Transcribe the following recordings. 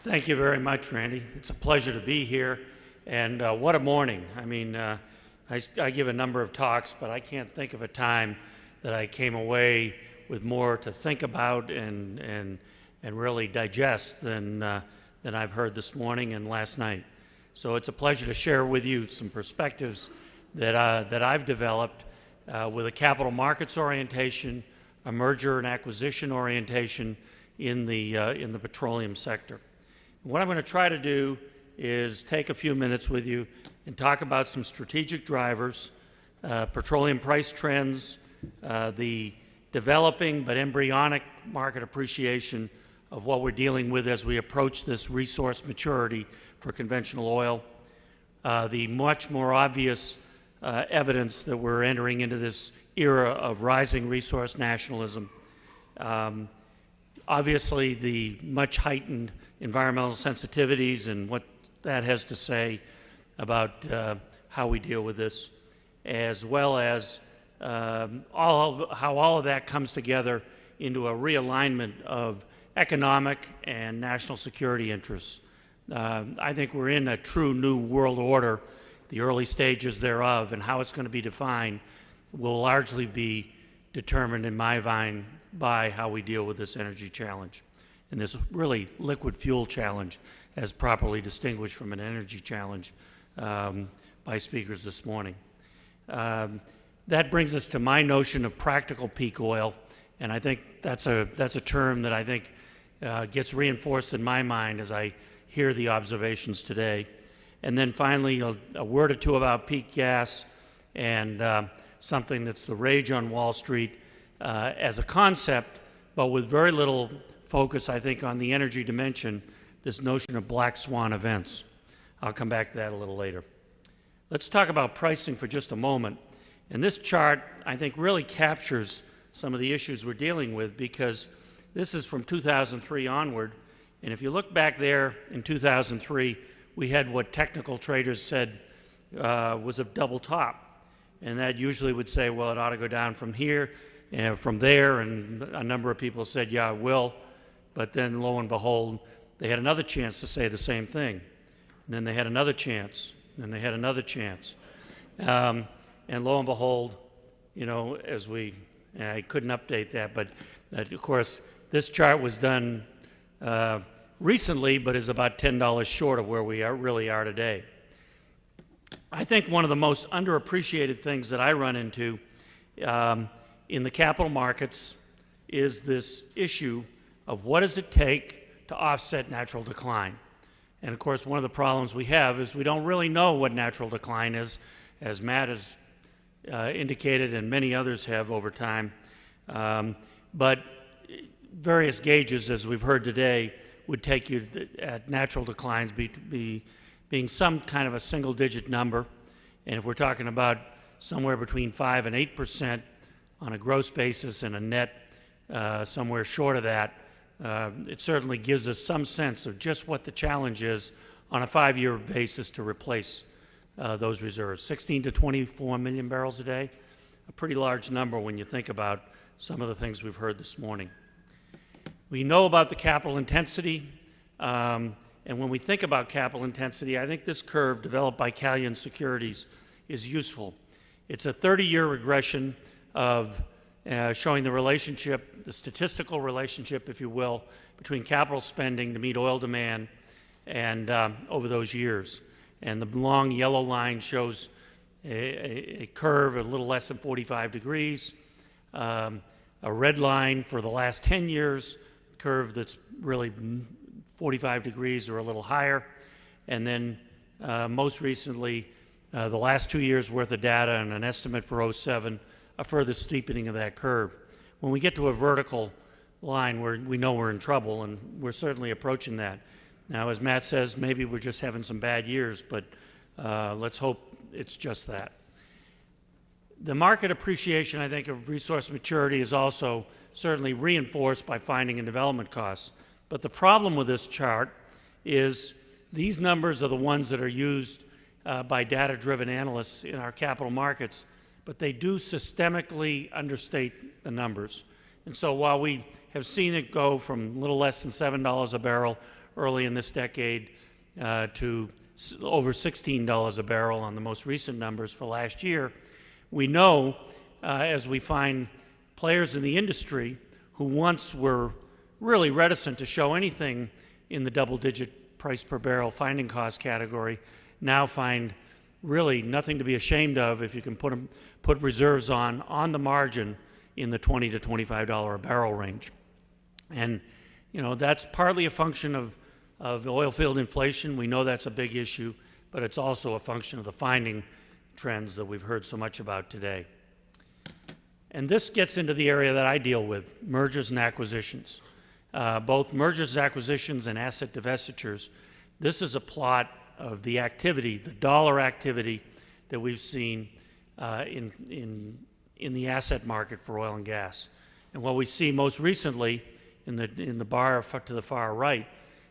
Thank you very much, Randy. It's a pleasure to be here, and what a morning. I mean, I give a number of talks, but I can't think of a time that I came away with more to think about and really digest than I've heard this morning and last night. So it's a pleasure to share with you some perspectives that I've developed with a capital markets orientation, a merger and acquisition orientation in the petroleum sector. What I'm going to try to do is take a few minutes with you and talk about some strategic drivers, petroleum price trends, the developing but embryonic market appreciation of what we're dealing with as we approach this resource maturity for conventional oil, the much more obvious evidence that we're entering into this era of rising resource nationalism, obviously the much heightened environmental sensitivities and what that has to say about how we deal with this, as well as how all of that comes together into a realignment of economic and national security interests. I think we're in a true new world order. The early stages thereof and how it's going to be defined will largely be determined, in my mind, by how we deal with this energy challenge and this really liquid fuel challenge as properly distinguished from an energy challenge by speakers this morning. That brings us to my notion of practical peak oil, and I think that's a term that I think gets reinforced in my mind as I hear the observations today. And then finally, a word or two about peak gas and something that's the rage on Wall Street as a concept, but with very little focus, I think, on the energy dimension, this notion of Black Swan events. I'll come back to that a little later. Let's talk about pricing for just a moment. And this chart, I think, really captures some of the issues we're dealing with because this is from 2003 onward. And if you look back there in 2003, we had what technical traders said was a double top. And that usually would say, well, it ought to go down from here and from there. And a number of people said, yeah, it will. But then lo and behold, they had another chance to say the same thing. And then they had another chance. And then they had another chance. And lo and behold, you know, I couldn't update that, but of course, this chart was done recently, but is about $10 short of where we really are today. I think one of the most underappreciated things that I run into in the capital markets is this issue of what does it take to offset natural decline. And of course, one of the problems we have is we don't really know what natural decline is, as Matt has indicated and many others have over time. But various gauges, as we've heard today, would take you at natural declines being some kind of a single-digit number. And if we're talking about somewhere between 5 and 8% on a gross basis and a net somewhere short of that, it certainly gives us some sense of just what the challenge is on a 5-year basis to replace those reserves. 16 to 24 million barrels a day, a pretty large number when you think about some of the things we've heard this morning. We know about the capital intensity, and when we think about capital intensity, I think this curve developed by Callion Securities is useful. It's a 30-year regression of showing the relationship, the statistical relationship, if you will, between capital spending to meet oil demand and over those years. And the long yellow line shows a curve a little less than 45 degrees, a red line for the last 10 years, curve that's really 45 degrees or a little higher, and then most recently, the last 2 years worth of data and an estimate for 07, a further steepening of that curve. When we get to a vertical line, we know we're in trouble, and we're certainly approaching that. Now, as Matt says, maybe we're just having some bad years, but let's hope it's just that. The market appreciation, I think, of resource maturity is also certainly reinforced by finding and development costs. But the problem with this chart is these numbers are the ones that are used by data-driven analysts in our capital markets, but they do systemically understate the numbers. And so while we have seen it go from a little less than $7 a barrel early in this decade to over $16 a barrel on the most recent numbers for last year. We know, as we find players in the industry who once were really reticent to show anything in the double-digit price per barrel finding cost category, now find really nothing to be ashamed of if you can put reserves on the margin in the $20 to $25 a barrel range. And that's partly a function of oil field inflation. We know that's a big issue, but it's also a function of the finding trends that we've heard so much about today. And this gets into the area that I deal with, mergers and acquisitions. Both mergers, acquisitions, and asset divestitures. This is a plot of the activity, the dollar activity that we've seen in the asset market for oil and gas. And what we see most recently in the bar to the far right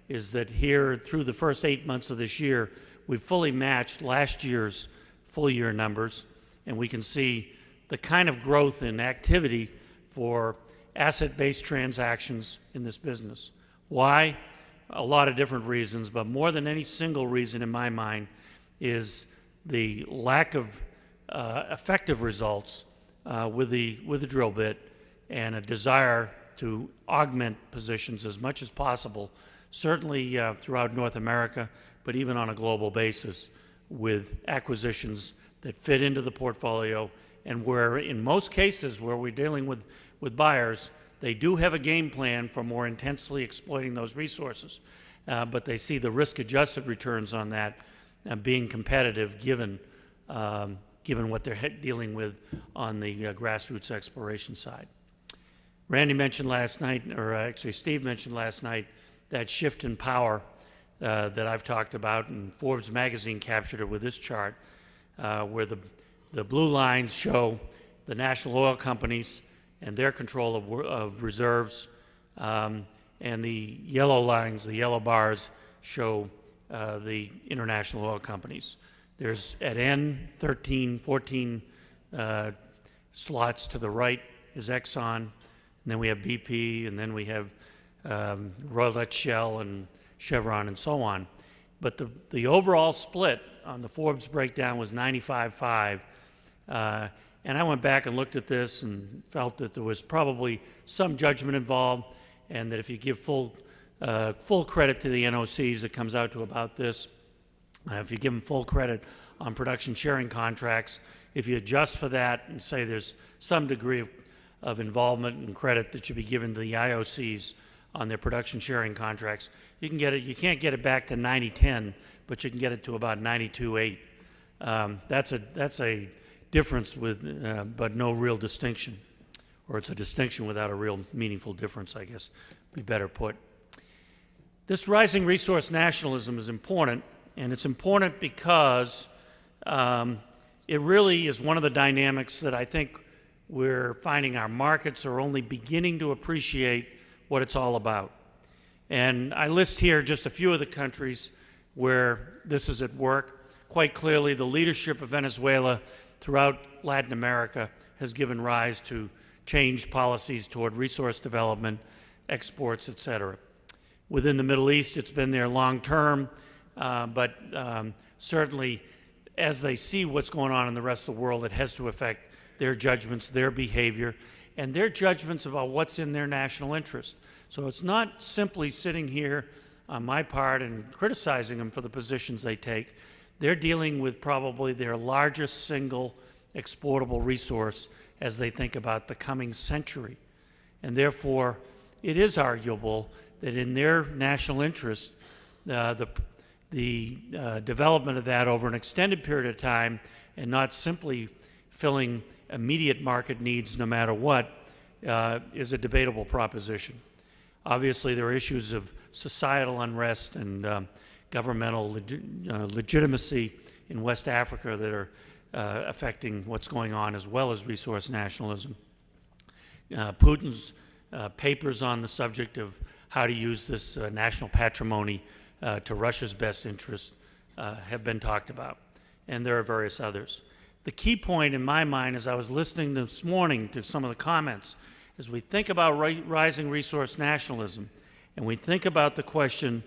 is that here through the first 8 months of this year, we've fully matched last year's full year numbers, and we can see the kind of growth in activity for asset-based transactions in this business. Why? A lot of different reasons, but more than any single reason in my mind is the lack of effective results with the drill bit and a desire to augment positions as much as possible, certainly throughout North America, but even on a global basis with acquisitions that fit into the portfolio, and where in most cases where we're dealing with buyers, they do have a game plan for more intensely exploiting those resources, but they see the risk-adjusted returns on that being competitive given what they're dealing with on the grassroots exploration side. Randy mentioned last night, or actually Steve mentioned last night, that shift in power that I've talked about, and Forbes magazine captured it with this chart, where the blue lines show the national oil companies and their control of reserves, and the yellow lines, the yellow bars, show the international oil companies. There's at N 13, 14 slots to the right is Exxon, and then we have BP, and then we have Royal Dutch Shell and Chevron and so on. But the overall split on the Forbes breakdown was 95-5. And I went back and looked at this and felt that there was probably some judgment involved, and that if you give full credit to the NOCs, it comes out to about this. If you give them full credit on production sharing contracts, if you adjust for that and say there's some degree of involvement and credit that should be given to the IOCs on their production sharing contracts, you can get it. You can't get it back to 90-10, but you can get it to about 92-8. That's a difference with, but no real distinction, or it's a distinction without a real meaningful difference, I guess, be better put. This rising resource nationalism is important, and it's important because it really is one of the dynamics that I think we're finding our markets are only beginning to appreciate what it's all about. And I list here just a few of the countries where this is at work. Quite clearly, the leadership of Venezuela throughout Latin America has given rise to changed policies toward resource development, exports, etc. Within the Middle East, it's been there long term, but certainly as they see what's going on in the rest of the world, it has to affect their judgments, their behavior, and their judgments about what's in their national interest. So it's not simply sitting here on my part and criticizing them for the positions they take. They're dealing with probably their largest single exportable resource as they think about the coming century. And therefore, it is arguable that in their national interest, the development of that over an extended period of time and not simply filling immediate market needs no matter what is a debatable proposition. Obviously, there are issues of societal unrest and governmental legitimacy in West Africa that are affecting what's going on, as well as resource nationalism. Putin's papers on the subject of how to use this national patrimony to Russia's best interest have been talked about, and there are various others. The key point in my mind, as I was listening this morning to some of the comments, as we think about rising resource nationalism, and we think about the question,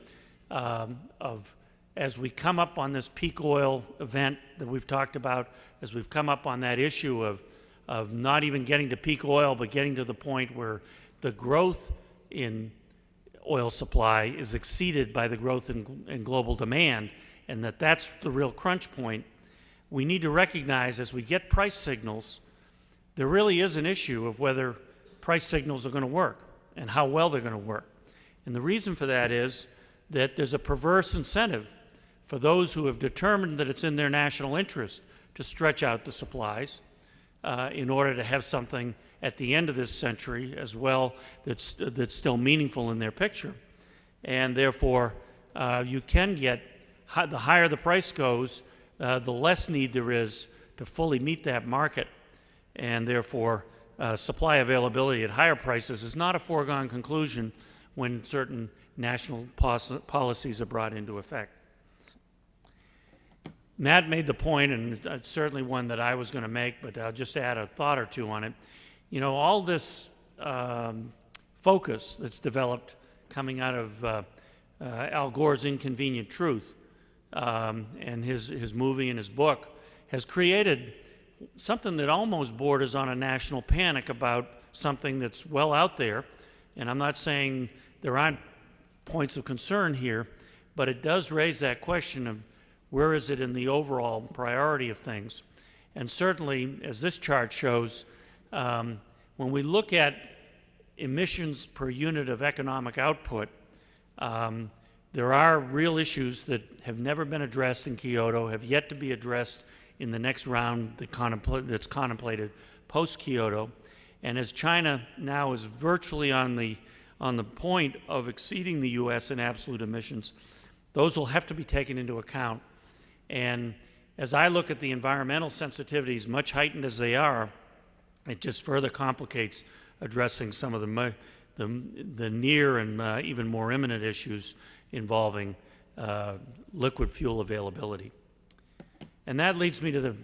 as we come up on this peak oil event that we've talked about, as we've come up on that issue of not even getting to peak oil, but getting to the point where the growth in oil supply is exceeded by the growth in global demand, and that's the real crunch point, we need to recognize as we get price signals, there really is an issue of whether price signals are going to work and how well they're going to work. And the reason for that is that there's a perverse incentive for those who have determined that it's in their national interest to stretch out the supplies in order to have something at the end of this century as well that's still meaningful in their picture. And therefore, you can get, the higher the price goes, the less need there is to fully meet that market. And therefore, supply availability at higher prices is not a foregone conclusion when certain national policies are brought into effect. Matt made the point, and it's certainly one that I was going to make, but I'll just add a thought or two on it. You know, all this focus that's developed coming out of Al Gore's Inconvenient Truth and his movie and his book has created something that almost borders on a national panic about something that's well out there. And I'm not saying there aren't points of concern here, but it does raise that question of where is it in the overall priority of things. And certainly, as this chart shows, when we look at emissions per unit of economic output, there are real issues that have never been addressed in Kyoto, have yet to be addressed in the next round that's contemplated post-Kyoto. And as China now is virtually on the point of exceeding the U.S. in absolute emissions, those will have to be taken into account. And as I look at the environmental sensitivities, much heightened as they are, it just further complicates addressing some of the near and even more imminent issues involving liquid fuel availability. And that leads me to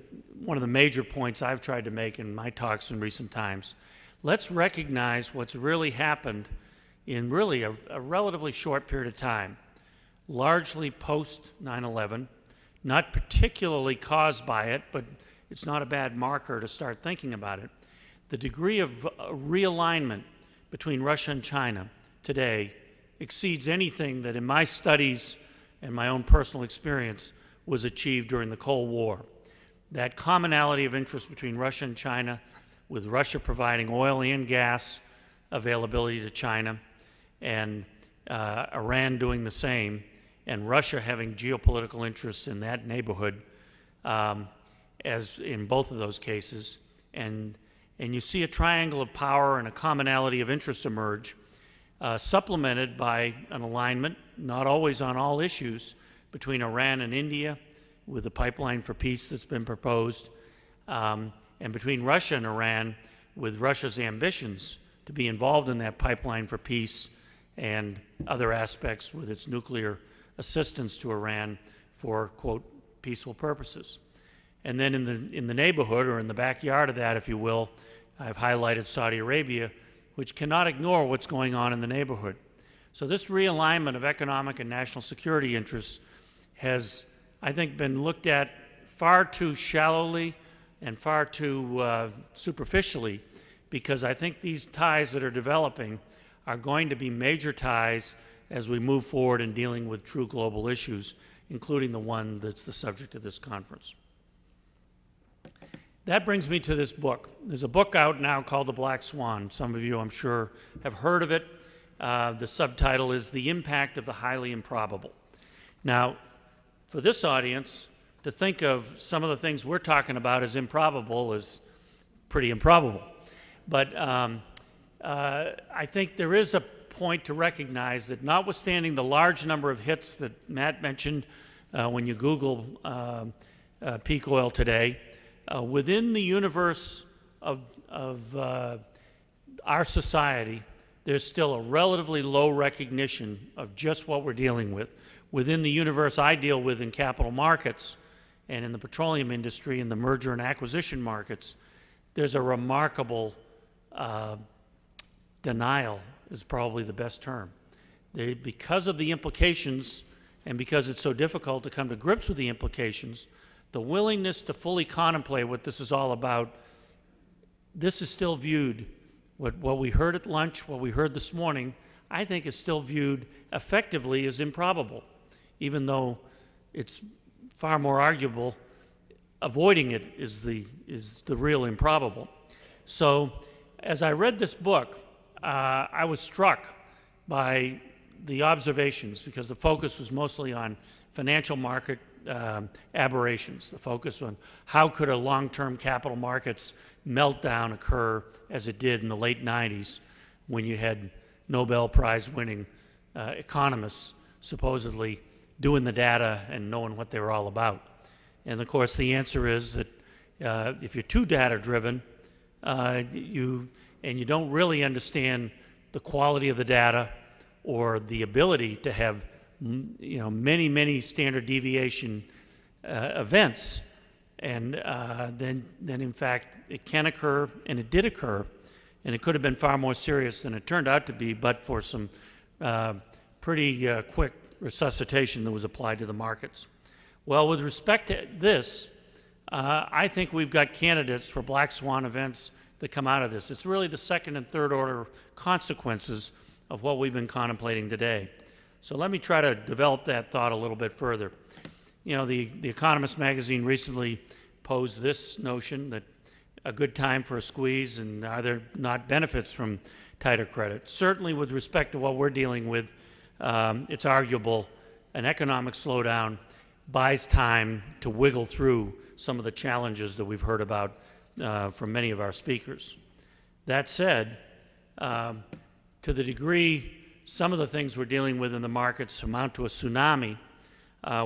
one of the major points I've tried to make in my talks in recent times. Let's recognize what's really happened in really a relatively short period of time, largely post 9/11, not particularly caused by it, but it's not a bad marker to start thinking about it. The degree of realignment between Russia and China today exceeds anything that in my studies and my own personal experience was achieved during the Cold War. That commonality of interest between Russia and China, with Russia providing oil and gas availability to China, and Iran doing the same, and Russia having geopolitical interests in that neighborhood, as in both of those cases. And you see a triangle of power and a commonality of interest emerge, supplemented by an alignment, not always on all issues, between Iran and India, with the pipeline for peace that's been proposed, and between Russia and Iran, with Russia's ambitions to be involved in that pipeline for peace and other aspects with its nuclear assistance to Iran for, quote, peaceful purposes. And then in the neighborhood, or in the backyard of that, if you will, I've highlighted Saudi Arabia, which cannot ignore what's going on in the neighborhood. So this realignment of economic and national security interests has, I think, been looked at far too shallowly and far too superficially, because I think these ties that are developing are going to be major ties as we move forward in dealing with true global issues, including the one that's the subject of this conference. That brings me to this book. There's a book out now called The Black Swan. Some of you, I'm sure, have heard of it. The subtitle is The Impact of the Highly Improbable. Now, for this audience, to think of some of the things we're talking about as improbable is pretty improbable. But I think there is a point to recognize that, notwithstanding the large number of hits that Matt mentioned when you Google peak oil today, within the universe of our society, there's still a relatively low recognition of just what we're dealing with. Within the universe I deal with in capital markets and in the petroleum industry and the merger and acquisition markets, there's a remarkable denial is probably the best term. Because of the implications and because it's so difficult to come to grips with the implications, the willingness to fully contemplate what this is all about, this is still viewed, what we heard at lunch, what we heard this morning, I think is still viewed effectively as improbable, even though it's far more arguable avoiding it is the real improbable. So as I read this book, I was struck by the observations, because the focus was mostly on financial market aberrations. The focus on how could a long-term capital markets meltdown occur as it did in the late 90s, when you had Nobel Prize winning economists supposedly doing the data and knowing what they were all about. And of course the answer is that if you're too data driven, you don't really understand the quality of the data or the ability to have many standard deviation events, and then in fact it can occur, and it did occur, and it could have been far more serious than it turned out to be, but for some pretty quick resuscitation that was applied to the markets. Well, with respect to this, I think we've got candidates for Black Swan events that come out of this. It's really the second and third order consequences of what we've been contemplating today. So let me try to develop that thought a little bit further. You know, the Economist magazine recently posed this notion that a good time for a squeeze, and are there not benefits from tighter credit? Certainly with respect to what we're dealing with, it's arguable an economic slowdown buys time to wiggle through some of the challenges that we've heard about from many of our speakers. That said, to the degree some of the things we're dealing with in the markets amount to a tsunami,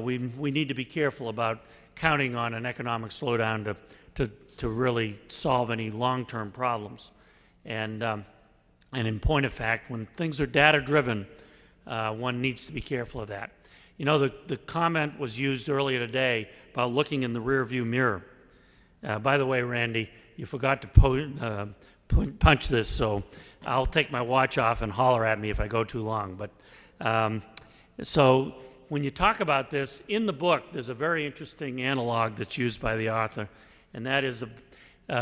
we need to be careful about counting on an economic slowdown to really solve any long-term problems. And in point of fact, when things are data-driven, one needs to be careful of that. You know, the comment was used earlier today about looking in the rearview mirror. By the way, Randy, you forgot to punch this, so I'll take my watch off and holler at me if I go too long. But so when you talk about this, in the book, there's a very interesting analog that's used by the author, and that is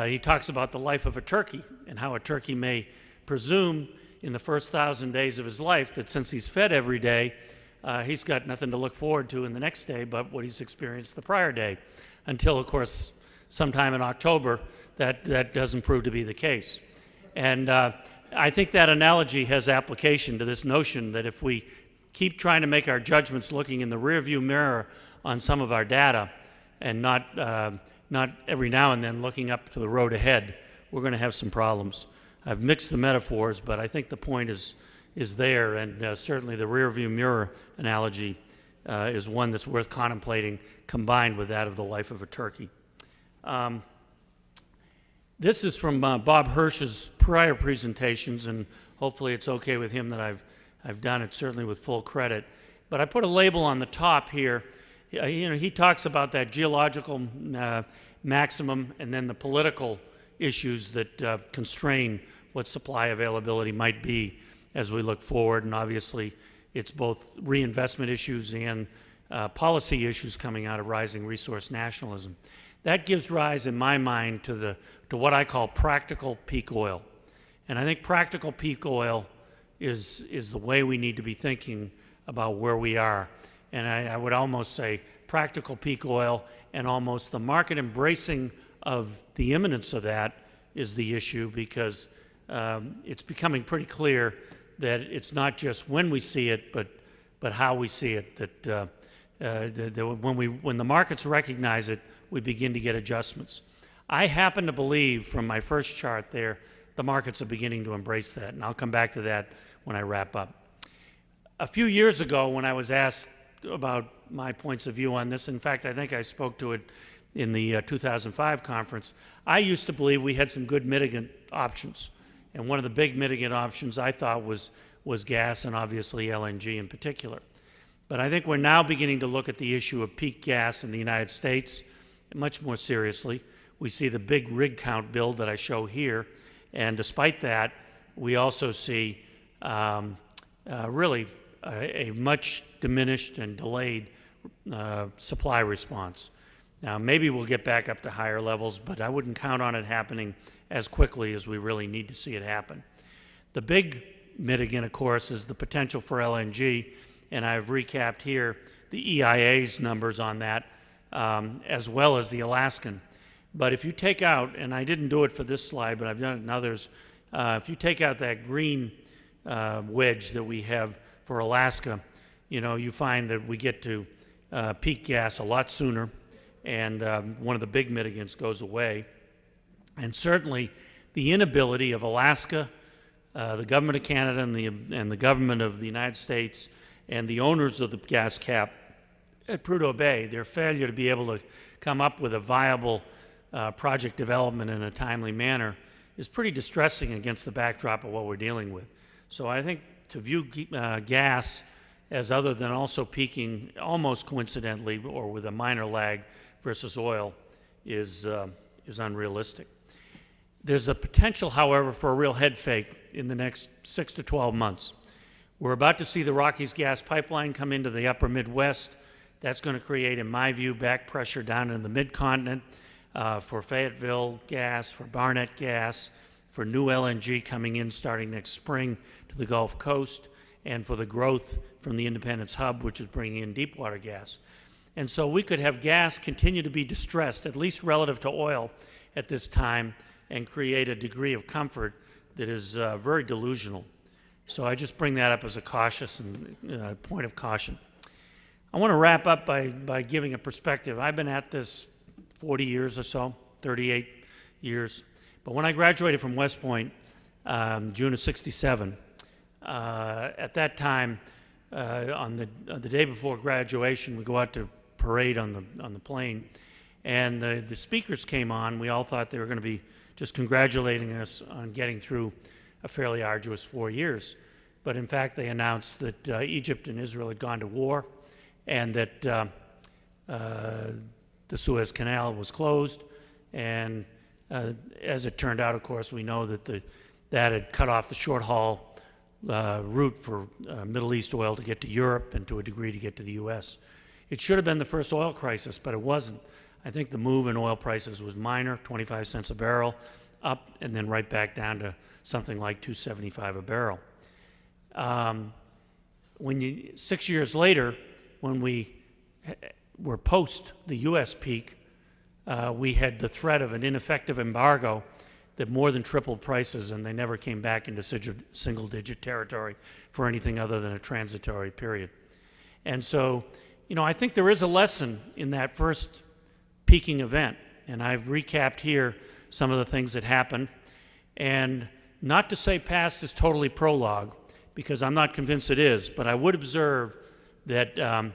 he talks about the life of a turkey and how a turkey may presume in the first 1,000 days of his life that since he's fed every day, he's got nothing to look forward to in the next day but what he's experienced the prior day, until, of course, sometime in October, that doesn't prove to be the case. And I think that analogy has application to this notion that if we keep trying to make our judgments looking in the rearview mirror on some of our data and not every now and then looking up to the road ahead, we're going to have some problems. I've mixed the metaphors, but I think the point is there, and certainly the rearview mirror analogy is one that's worth contemplating, combined with that of the life of a turkey. This is from Bob Hirsch's prior presentations, and hopefully it's okay with him that I've done it, certainly with full credit. But I put a label on the top here. You know, he talks about that geological maximum and then the political issues that constrain what supply availability might be as we look forward. And obviously, it's both reinvestment issues and policy issues coming out of rising resource nationalism. That gives rise, in my mind, to what I call practical peak oil. And I think practical peak oil is the way we need to be thinking about where we are. And I would almost say practical peak oil, and almost the market embracing of the imminence of that is the issue, because it's becoming pretty clear that it's not just when we see it, but how we see it. That when the markets recognize it, we begin to get adjustments. I happen to believe, from my first chart there, the markets are beginning to embrace that, and I'll come back to that when I wrap up. A few years ago, when I was asked about my points of view on this, in fact, I think I spoke to it in the 2005 conference, I used to believe we had some good mitigant options. And one of the big mitigant options I thought was gas, and obviously LNG in particular. But I think we're now beginning to look at the issue of peak gas in the United States much more seriously. We see the big rig count build that I show here, and despite that, we also see really a much diminished and delayed supply response. Now, maybe we'll get back up to higher levels, but I wouldn't count on it happening as quickly as we really need to see it happen. The big mitigant, of course, is the potential for LNG, and I've recapped here the EIA's numbers on that, as well as the Alaskan. But if you take out, and I didn't do it for this slide, but I've done it in others, if you take out that green wedge that we have for Alaska, you find that we get to peak gas a lot sooner, and one of the big mitigants goes away. And certainly the inability of Alaska, the government of Canada, and the government of the United States, and the owners of the gas cap at Prudhoe Bay, their failure to be able to come up with a viable project development in a timely manner is pretty distressing against the backdrop of what we're dealing with. So I think to view gas as other than also peaking almost coincidentally or with a minor lag versus oil is unrealistic. There's a potential, however, for a real head fake in the next 6 to 12 months. We're about to see the Rockies gas pipeline come into the upper Midwest. That's going to create, in my view, back pressure down in the mid-continent for Fayetteville gas, for Barnett gas, for new LNG coming in starting next spring to the Gulf Coast, and for the growth from the Independence Hub, which is bringing in deepwater gas. And so we could have gas continue to be distressed, at least relative to oil at this time, and create a degree of comfort that is very delusional. So I just bring that up as a cautious and point of caution. I want to wrap up by giving a perspective. I've been at this 40 years or so, 38 years. But when I graduated from West Point, June of '67, at that time, on the day before graduation, we go out to parade on the plane, and the speakers came on. We all thought they were going to be just congratulating us on getting through a fairly arduous 4 years. But in fact, they announced that Egypt and Israel had gone to war, and that the Suez Canal was closed. And as it turned out, of course, we know that that had cut off the short-haul route for Middle East oil to get to Europe and to a degree to get to the U.S. It should have been the first oil crisis, but it wasn't. I think the move in oil prices was minor, 25 cents a barrel, up and then right back down to something like $2.75 a barrel. 6 years later, when we were post the U.S. peak, we had the threat of an ineffective embargo that more than tripled prices, and they never came back into single-digit territory for anything other than a transitory period. And so, I think there is a lesson in that first peaking event, and I've recapped here some of the things that happened. And not to say past is totally prologue, because I'm not convinced it is, but I would observe that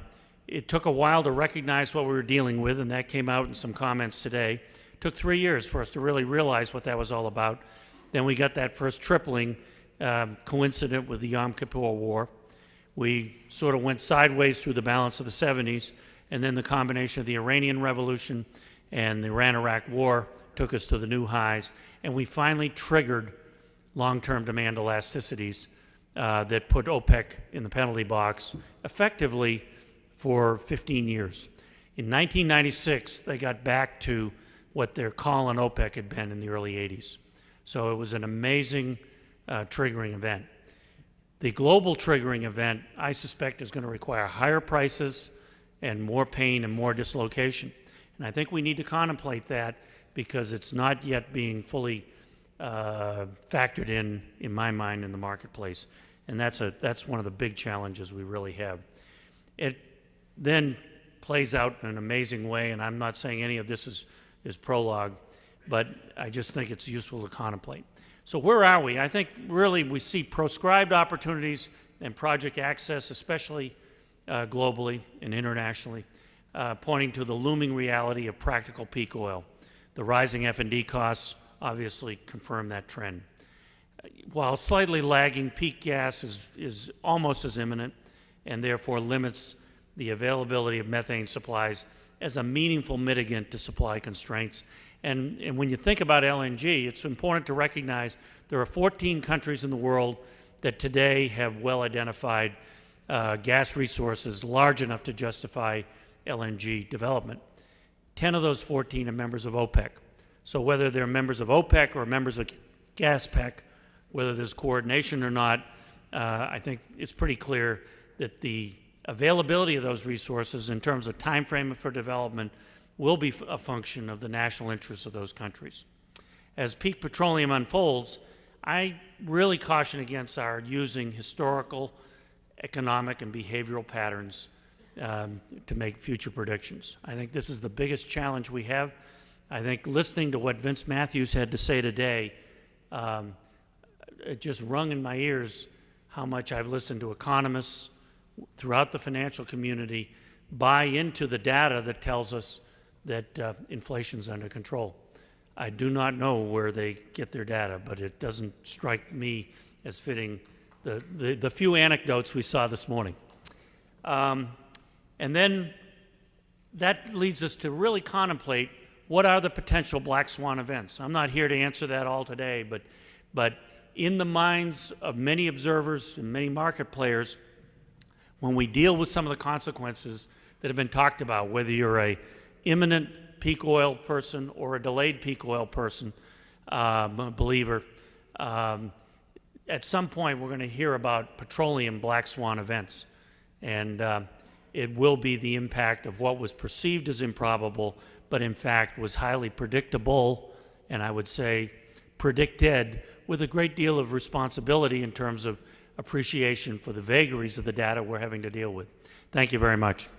it took a while to recognize what we were dealing with, and that came out in some comments today. It took 3 years for us to really realize what that was all about. Then we got that first tripling coincident with the Yom Kippur War. We sort of went sideways through the balance of the 70s, and then the combination of the Iranian Revolution and the Iran-Iraq War took us to the new highs, and we finally triggered long-term demand elasticities that put OPEC in the penalty box effectively for 15 years. In 1996, they got back to what their call on OPEC had been in the early 80s. So it was an amazing triggering event. The global triggering event, I suspect, is going to require higher prices and more pain and more dislocation. And I think we need to contemplate that because it's not yet being fully factored in my mind, in the marketplace. And that's one of the big challenges we really have. It then plays out in an amazing way, and I'm not saying any of this is prologue, but I just think it's useful to contemplate. So where are we? I think really we see proscribed opportunities and project access, especially globally and internationally, pointing to the looming reality of practical peak oil. The rising F&D costs obviously confirm that trend. While slightly lagging, peak gas is almost as imminent and therefore limits the availability of methane supplies as a meaningful mitigant to supply constraints. And when you think about LNG, it's important to recognize there are 14 countries in the world that today have well-identified gas resources large enough to justify LNG development. 10 of those 14 are members of OPEC. So whether they're members of OPEC or members of GasPEC, whether there's coordination or not, I think it's pretty clear that the availability of those resources in terms of time frame for development will be a function of the national interests of those countries. As peak petroleum unfolds, I really caution against our using historical, economic, and behavioral patterns to make future predictions. I think this is the biggest challenge we have. I think listening to what Vince Matthews had to say today, it just rung in my ears how much I've listened to economists throughout the financial community buy into the data that tells us that inflation's under control. I do not know where they get their data, but it doesn't strike me as fitting the few anecdotes we saw this morning. And then that leads us to really contemplate what are the potential black swan events. I'm not here to answer that all today, but in the minds of many observers and many market players, when we deal with some of the consequences that have been talked about, whether you're a imminent peak oil person or a delayed peak oil person, believer, at some point we're going to hear about petroleum black swan events. And it will be the impact of what was perceived as improbable, but in fact was highly predictable, and I would say predicted, with a great deal of responsibility in terms of appreciation for the vagaries of the data we're having to deal with. Thank you very much.